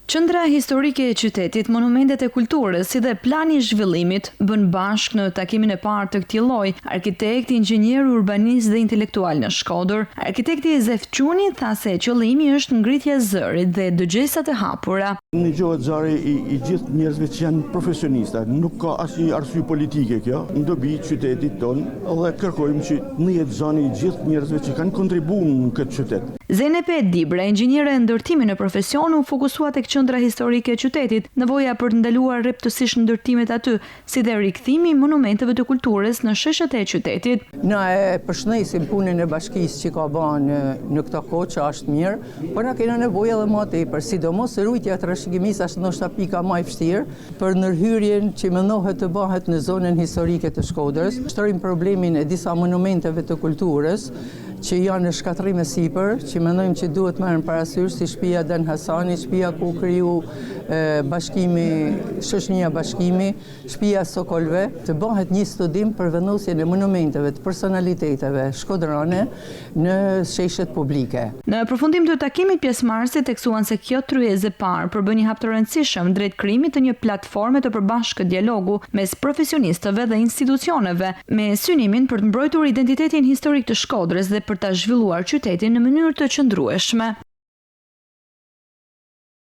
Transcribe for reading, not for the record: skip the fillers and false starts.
Qendra historike e qytetit, monumentet e kulturës si dhe plani i zhvillimit bën bashkë në takimin e parë të këtij lloji arkitekt, inxhinier, urbanist dhe intelektual në Shkodër. Arkitekti Zef Quni tha se qëllimi është ngritja e zërit dhe dëgjesat e hapura. Ndëgjohet zëri i gjithë njerëzve që janë profesionista, nuk ka asnjë arsye politike kjo. Në dobi qytetit ton dhe kërkojmë që në jetë zoni i gjithë njerëzve që kanë kontribuar në këtë qytet. Zenepe Dibra, inxhiniere e ndërtimit në profesion, u fokusua tek qendra historike e qytetit, nevoja për të ndaluar rreptësisht ndërtimet aty, si dhe rikthimi i monumenteve të kulturës në sheshet e qytetit. Na e përshëndesim punën e bashkisë që ka bën në këtë kohë që është mirë, por na kena nevojë edhe më tepër, sidomos rujtja e trashëgimisë është ndoshta pika më e vështirë për ndërhyrjen që mendohet të bëhet në zonën historike të Shkodrës. Shtrim problemin e disa monumenteve të kulturës që janë në shkatërrim e sipër, që mendojmë që duhet marrën parasysh si shtëpia Dan Hasani, shtëpia ku kriju shoqënia bashkimi, shtëpia Sokolve, të bëhet një studim për vendosjen e monumenteve të personaliteteve shkodrane në sheshet publike. Në përfundim të takimit, pjesëmarrësit theksuan se kjo tryezë e parë përbën një hap të rëndësishëm drejt krijimit të një platforme të përbashkët dialogu mes profesionistëve dhe institucioneve, me synimin për të mbrojtur identitetin historik të Shkodrës dhe për ta zhvilluar qytetin në mënyrë të qëndrueshme.